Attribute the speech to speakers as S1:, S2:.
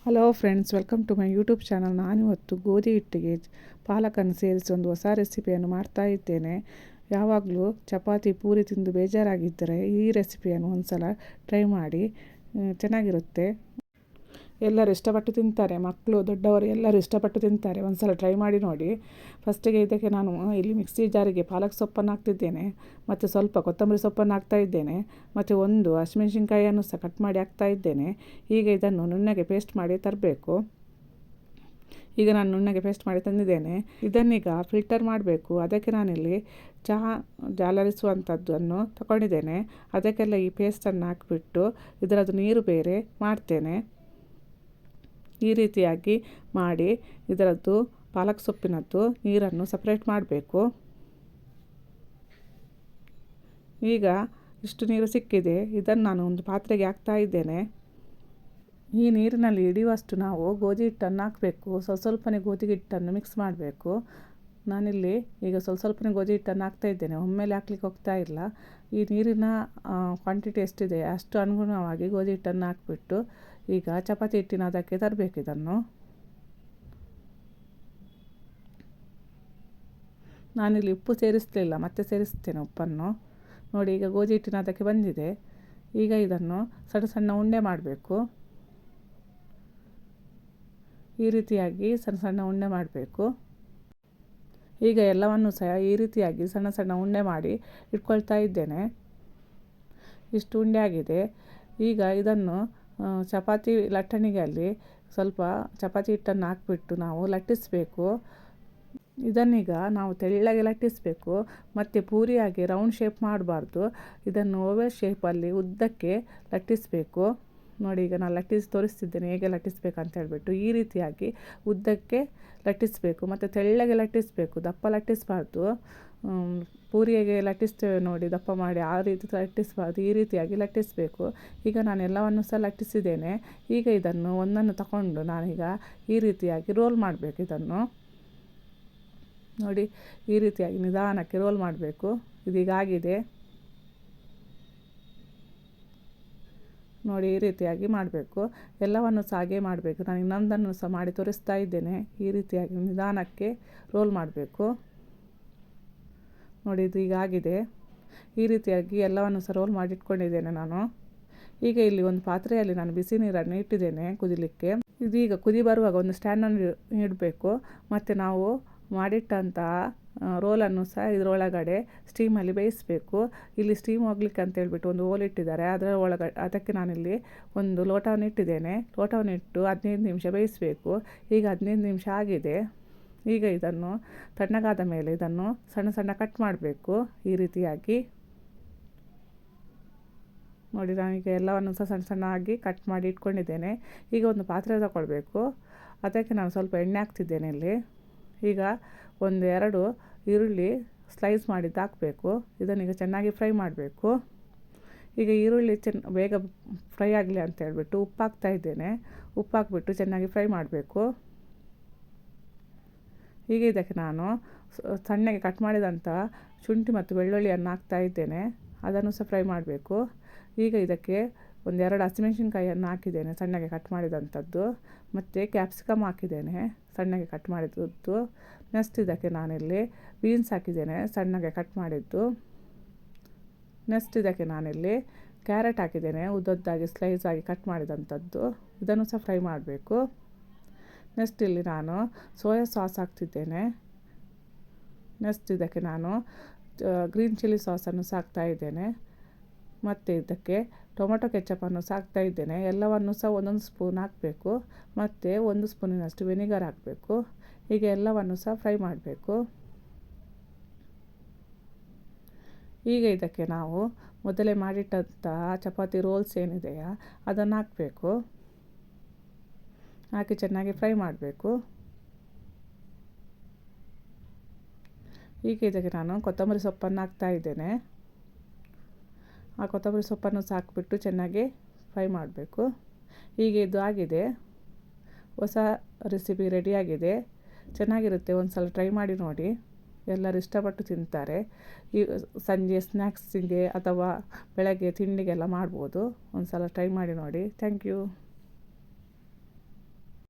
S1: Hello friends, welcome to my YouTube channel. ನಾನಿವತ್ತು ಗೋಧಿ ಹಿಟ್ಟಿಗೆ ಪಾಲಕನ್ನು ಸೇರಿಸಿ ಒಂದು ಹೊಸ ರೆಸಿಪಿಯನ್ನು ಮಾಡ್ತಾ ಇದ್ದೇನೆ. ಯಾವಾಗಲೂ ಚಪಾತಿ ಪೂರಿ ತಿಂದು ಬೇಜಾರಾಗಿದ್ದರೆ ಈ ರೆಸಿಪಿಯನ್ನು ಒಂದು ಸಲ ಟ್ರೈ ಮಾಡಿ, ಚೆನ್ನಾಗಿರುತ್ತೆ. ಎಲ್ಲರೂ ಇಷ್ಟಪಟ್ಟು ತಿಂತಾರೆ, ಮಕ್ಕಳು ದೊಡ್ಡವರು ಎಲ್ಲರೂ ಇಷ್ಟಪಟ್ಟು ತಿಂತಾರೆ. ಒಂದು ಸಲ ಟ್ರೈ ಮಾಡಿ ನೋಡಿ. ಫಸ್ಟಿಗೆ ಇದಕ್ಕೆ ನಾನು ಇಲ್ಲಿ ಮಿಕ್ಸಿ ಜಾರಿಗೆ ಪಾಲಕ್ ಸೊಪ್ಪನ್ನು ಹಾಕ್ತಿದ್ದೇನೆ, ಮತ್ತು ಸ್ವಲ್ಪ ಕೊತ್ತಂಬರಿ ಸೊಪ್ಪನ್ನು ಹಾಕ್ತಾ ಇದ್ದೇನೆ, ಮತ್ತು ಒಂದು ಹಸಿಮೆಣಸಿನ್ಕಾಯಿಯನ್ನು ಸಹ ಕಟ್ ಮಾಡಿ ಹಾಕ್ತಾ ಇದ್ದೇನೆ. ಈಗ ಇದನ್ನು ನುಣ್ಣಗೆ ಪೇಸ್ಟ್ ಮಾಡಿ ತರಬೇಕು. ಈಗ ನಾನು ನುಣ್ಣಗೆ ಪೇಸ್ಟ್ ಮಾಡಿ ತಂದಿದ್ದೇನೆ. ಇದನ್ನೀಗ ಫಿಲ್ಟರ್ ಮಾಡಬೇಕು. ಅದಕ್ಕೆ ನಾನಿಲ್ಲಿ ಚಹಾ ಜಾಲರಿಸುವಂಥದ್ದನ್ನು ತಗೊಂಡಿದ್ದೇನೆ. ಅದಕ್ಕೆಲ್ಲ ಈ ಪೇಸ್ಟನ್ನು ಹಾಕಿಬಿಟ್ಟು ಇದರದ್ದು ನೀರು ಬೇರೆ ಮಾಡ್ತೇನೆ. ಈ ರೀತಿಯಾಗಿ ಮಾಡಿ ಇದರದ್ದು ಪಾಲಕ್ ಸೊಪ್ಪಿನದ್ದು ನೀರನ್ನು ಸಪ್ರೇಟ್ ಮಾಡಬೇಕು. ಈಗ ಇಷ್ಟು ನೀರು ಸಿಕ್ಕಿದೆ. ಇದನ್ನು ನಾನು ಒಂದು ಪಾತ್ರೆಗೆ ಹಾಕ್ತಾ ಇದ್ದೇನೆ. ಈ ನೀರಿನಲ್ಲಿ ಹಿಡಿಯುವಷ್ಟು ನಾವು ಗೋಧಿ ಹಿಟ್ಟನ್ನು ಹಾಕಬೇಕು. ಸ್ವಲ್ಪನೇ ಗೋಧಿ ಹಿಟ್ಟನ್ನು ಮಿಕ್ಸ್ ಮಾಡಬೇಕು. ನಾನಿಲ್ಲಿ ಈಗ ಸ್ವಲ್ಪನೇ ಗೋಧಿ ಹಿಟ್ಟನ್ನು ಹಾಕ್ತಾ ಇದ್ದೇನೆ, ಒಮ್ಮೆಲೆ ಹಾಕ್ಲಿಕ್ಕೆ ಹೋಗ್ತಾ ಇಲ್ಲ. ಈ ನೀರಿನ ಕ್ವಾಂಟಿಟಿ ಎಷ್ಟಿದೆ ಅಷ್ಟು ಅನುಗುಣವಾಗಿ ಗೋಧಿ ಹಿಟ್ಟನ್ನು ಹಾಕಿಬಿಟ್ಟು ಈಗ ಚಪಾತಿ ಹಿಟ್ಟಿನ ಅದಕ್ಕೆ ತರಬೇಕು. ಇದನ್ನು ನಾನಿಲ್ಲಿ ಉಪ್ಪು ಸೇರಿಸಲಿಲ್ಲ, ಮತ್ತೆ ಸೇರಿಸ್ತೇನೆ ಉಪ್ಪನ್ನು. ನೋಡಿ, ಈಗ ಗೋಧಿ ಹಿಟ್ಟಿನ ಅದಕ್ಕೆ ಬಂದಿದೆ. ಈಗ ಇದನ್ನು ಸಣ್ಣ ಸಣ್ಣ ಉಂಡೆ ಮಾಡಬೇಕು. ಈ ರೀತಿಯಾಗಿ ಸಣ್ಣ ಸಣ್ಣ ಉಂಡೆ ಮಾಡಬೇಕು. ಈಗ ಎಲ್ಲವನ್ನು ಸಹ ಈ ರೀತಿಯಾಗಿ ಸಣ್ಣ ಸಣ್ಣ ಉಂಡೆ ಮಾಡಿ ಇಟ್ಕೊಳ್ತಾ ಇದ್ದೇನೆ. ಇಷ್ಟು ಉಂಡೆ ಆಗಿದೆ. ಈಗ ಇದನ್ನು ಚಪಾತಿ ಲಟ್ಟಣಿಗೆಯಲ್ಲಿ ಸ್ವಲ್ಪ ಚಪಾತಿ ಹಿಟ್ಟನ್ನು ಹಾಕಿಬಿಟ್ಟು ನಾವು ಲಟ್ಟಿಸಬೇಕು. ಇದನ್ನೀಗ ನಾವು ತೆಳ್ಳಗೆ ಲಟ್ಟಿಸಬೇಕು, ಮತ್ತು ಪೂರಿಯಾಗಿ ರೌಂಡ್ ಶೇಪ್ ಮಾಡಬಾರ್ದು. ಇದನ್ನು ಓವಲ್ ಶೇಪಲ್ಲಿ ಉದ್ದಕ್ಕೆ ಲಟ್ಟಿಸಬೇಕು. ನೋಡಿ, ಈಗ ನಾನು ಲಟ್ಟಿಸಿ ತೋರಿಸ್ತಿದ್ದೇನೆ ಹೇಗೆ ಲಟ್ಟಿಸ್ಬೇಕಂತ ಹೇಳಿಬಿಟ್ಟು. ಈ ರೀತಿಯಾಗಿ ಉದ್ದಕ್ಕೆ ಲಟ್ಟಿಸಬೇಕು, ಮತ್ತು ತೆಳ್ಳಗೆ ಲಟ್ಟಿಸಬೇಕು, ದಪ್ಪ ಲಟ್ಟಿಸಬಾರ್ದು. ಪೂರಿಗೆ ಲಟ್ಟಿಸ್ತೇವೆ ನೋಡಿ ದಪ್ಪ ಮಾಡಿ, ಆ ರೀತಿ ಲಟ್ಟಿಸಬಾರ್ದು. ಈ ರೀತಿಯಾಗಿ ಲಟ್ಟಿಸಬೇಕು. ಈಗ ನಾನು ಎಲ್ಲವನ್ನು ಸಹ ಲಟ್ಟಿಸಿದ್ದೇನೆ. ಈಗ ಇದನ್ನು ಒಂದನ್ನು ತಗೊಂಡು ನಾನೀಗ ಈ ರೀತಿಯಾಗಿ ರೋಲ್ ಮಾಡಬೇಕು. ಇದನ್ನು ನೋಡಿ, ಈ ರೀತಿಯಾಗಿ ನಿಧಾನಕ್ಕೆ ರೋಲ್ ಮಾಡಬೇಕು. ಇದೀಗಾಗಿದೆ ನೋಡಿ, ಈ ರೀತಿಯಾಗಿ ಮಾಡಬೇಕು. ಎಲ್ಲವನ್ನು ಸಹ ಹಾಗೆ ಮಾಡಬೇಕು. ನಾನು ಇನ್ನೊಂದನ್ನು ಸಹ ಮಾಡಿ ತೋರಿಸ್ತಾ ಇದ್ದೇನೆ. ಈ ರೀತಿಯಾಗಿ ನಿಧಾನಕ್ಕೆ ರೋಲ್ ಮಾಡಬೇಕು. ನೋಡಿ, ಇದು ಈಗ ಆಗಿದೆ. ಈ ರೀತಿಯಾಗಿ ಎಲ್ಲವನ್ನು ಸಹ ರೋಲ್ ಮಾಡಿ ಇಟ್ಕೊಂಡಿದ್ದೇನೆ ನಾನು. ಈಗ ಇಲ್ಲಿ ಒಂದು ಪಾತ್ರೆಯಲ್ಲಿ ನಾನು ಬಿಸಿ ನೀರನ್ನು ಇಟ್ಟಿದ್ದೇನೆ ಕುದಿಲಿಕ್ಕೆ. ಇದೀಗ ಕುದಿ ಬರುವಾಗ ಒಂದು ಸ್ಟ್ಯಾಂಡನ್ನು ಇಡಬೇಕು, ಮತ್ತು ನಾವು ಮಾಡಿಟ್ಟಂತಹ ರೋಲನ್ನು ಸಹ ಇದರೊಳಗಡೆ ಸ್ಟೀಮಲ್ಲಿ ಬೇಯಿಸಬೇಕು. ಇಲ್ಲಿ ಸ್ಟೀಮ್ ಹೋಗ್ಲಿಕ್ಕೆ ಅಂತ ಹೇಳ್ಬಿಟ್ಟು ಒಂದು ಓಲ್ ಇಟ್ಟಿದ್ದಾರೆ. ಅದಕ್ಕೆ ನಾನಿಲ್ಲಿ ಒಂದು ಲೋಟವನ್ನು ಇಟ್ಟಿದ್ದೇನೆ. ಲೋಟವನ್ನು ಇಟ್ಟು 15 ನಿಮಿಷ ಬೇಯಿಸಬೇಕು. ಈಗ 15 ನಿಮಿಷ ಆಗಿದೆ. ಈಗ ಇದನ್ನು ತಣ್ಣಗಾದ ಮೇಲೆ ಇದನ್ನು ಸಣ್ಣ ಸಣ್ಣ ಕಟ್ ಮಾಡಬೇಕು. ಈ ರೀತಿಯಾಗಿ ನೋಡಿ, ನಾನೀಗ ಎಲ್ಲವನ್ನು ಸಹ ಸಣ್ಣ ಸಣ್ಣಾಗಿ ಕಟ್ ಮಾಡಿ ಇಟ್ಕೊಂಡಿದ್ದೇನೆ. ಈಗ ಒಂದು ಪಾತ್ರೆ ತಗೊಳ್ಬೇಕು. ಅದಕ್ಕೆ ನಾನು ಸ್ವಲ್ಪ ಎಣ್ಣೆ ಹಾಕ್ತಿದ್ದೇನೆ ಇಲ್ಲಿ. ಈಗ 1-2 ಈರುಳ್ಳಿ ಸ್ಲೈಸ್ ಮಾಡಿದ್ದು ಹಾಕಬೇಕು. ಇದನ್ನೀಗ ಚೆನ್ನಾಗಿ ಫ್ರೈ ಮಾಡಬೇಕು. ಈಗ ಈರುಳ್ಳಿ ಬೇಗ ಫ್ರೈ ಆಗಲಿ ಅಂತ ಹೇಳ್ಬಿಟ್ಟು ಉಪ್ಪು ಹಾಕ್ತಾ ಇದ್ದೇನೆ. ಉಪ್ಪು ಹಾಕ್ಬಿಟ್ಟು ಚೆನ್ನಾಗಿ ಫ್ರೈ ಮಾಡಬೇಕು. ಈಗ ಇದಕ್ಕೆ ನಾನು ಸಣ್ಣಗೆ ಕಟ್ ಮಾಡಿದಂಥ ಶುಂಠಿ ಮತ್ತು ಬೆಳ್ಳುಳ್ಳಿಯನ್ನು ಹಾಕ್ತಾ ಇದ್ದೇನೆ. ಅದನ್ನು ಸಹ ಫ್ರೈ ಮಾಡಬೇಕು. ಈಗ ಇದಕ್ಕೆ 1-2 ಹಸಿಮೆಣಸಿನ್ಕಾಯಿಯನ್ನು ಹಾಕಿದ್ದೇನೆ, ಸಣ್ಣಗೆ ಕಟ್ ಮಾಡಿದಂಥದ್ದು, ಮತ್ತು ಕ್ಯಾಪ್ಸಿಕಮ್ ಹಾಕಿದ್ದೇನೆ, ಸಣ್ಣಗೆ ಕಟ್ ಮಾಡಿದ್ದು. ನೆಕ್ಸ್ಟ್ ಇದಕ್ಕೆ ನಾನಿಲ್ಲಿ ಬೀನ್ಸ್ ಹಾಕಿದ್ದೇನೆ, ಸಣ್ಣಗೆ ಕಟ್ ಮಾಡಿದ್ದು. ನೆಕ್ಸ್ಟ್ ಇದಕ್ಕೆ ನಾನಿಲ್ಲಿ ಕ್ಯಾರೆಟ್ ಹಾಕಿದ್ದೇನೆ, ಉದ್ದದ್ದಾಗಿ ಸ್ಲೈಸ್ ಆಗಿ ಕಟ್ ಮಾಡಿದಂಥದ್ದು. ಇದನ್ನು ಸಹ ಫ್ರೈ ಮಾಡಬೇಕು. ನೆಕ್ಸ್ಟ್ ಇಲ್ಲಿ ನಾನು ಸೋಯಾ ಸಾಸ್ ಹಾಕ್ತಿದ್ದೇನೆ. ನೆಕ್ಸ್ಟ್ ಇದಕ್ಕೆ ನಾನು ಗ್ರೀನ್ ಚಿಲ್ಲಿ ಸಾಸನ್ನು ಸಹ ಹಾಕ್ತಾ ಇದ್ದೇನೆ, ಮತ್ತು ಇದಕ್ಕೆ ಟೊಮೆಟೊ ಕೆಚಪನ್ನು ಸಹ ಹಾಕ್ತಾ ಇದ್ದೇನೆ. ಎಲ್ಲವನ್ನು ಸಹ 1 ಸ್ಪೂನ್ ಹಾಕಬೇಕು, ಮತ್ತು 1 ಸ್ಪೂನಿನಷ್ಟು ವಿನಿಗರ್ ಹಾಕಬೇಕು. ಹೀಗೆ ಎಲ್ಲವನ್ನು ಸಹ ಫ್ರೈ ಮಾಡಬೇಕು. ಈಗ ಇದಕ್ಕೆ ನಾವು ಮೊದಲೇ ಮಾಡಿಟ್ಟಂತಹ ಚಪಾತಿ ರೋಲ್ಸ್ ಏನಿದೆಯಾ ಅದನ್ನು ಹಾಕಬೇಕು. ಹಾಕಿ ಚೆನ್ನಾಗಿ ಫ್ರೈ ಮಾಡಬೇಕು. ಈಗ ಇದಕ್ಕೆ ನಾನು ಕೊತ್ತಂಬರಿ ಸೊಪ್ಪನ್ನು ಹಾಕ್ತಾ ಇದ್ದೇನೆ. ಆ ಕೊತ್ತಂಬರಿ ಸೊಪ್ಪನ್ನು ಸಹ ಹಾಕಿಬಿಟ್ಟು ಚೆನ್ನಾಗಿ ಫ್ರೈ ಮಾಡಬೇಕು. ಹೀಗೆ ಇದು ಆಗಿದೆ. ಹೊಸ ರೆಸಿಪಿ ರೆಡಿಯಾಗಿದೆ. ಚೆನ್ನಾಗಿರುತ್ತೆ, ಒಂದು ಸಲ ಟ್ರೈ ಮಾಡಿ ನೋಡಿ. ಎಲ್ಲರೂ ಇಷ್ಟಪಟ್ಟು ತಿಂತಾರೆ. ಈ ಸಂಜೆ ಸ್ನ್ಯಾಕ್ಸಿಗೆ ಅಥವಾ ಬೆಳಗ್ಗೆ ತಿಂಡಿಗೆಲ್ಲ ಮಾಡ್ಬೋದು. ಒಂದು ಸಲ ಟ್ರೈ ಮಾಡಿ ನೋಡಿ. Thank you.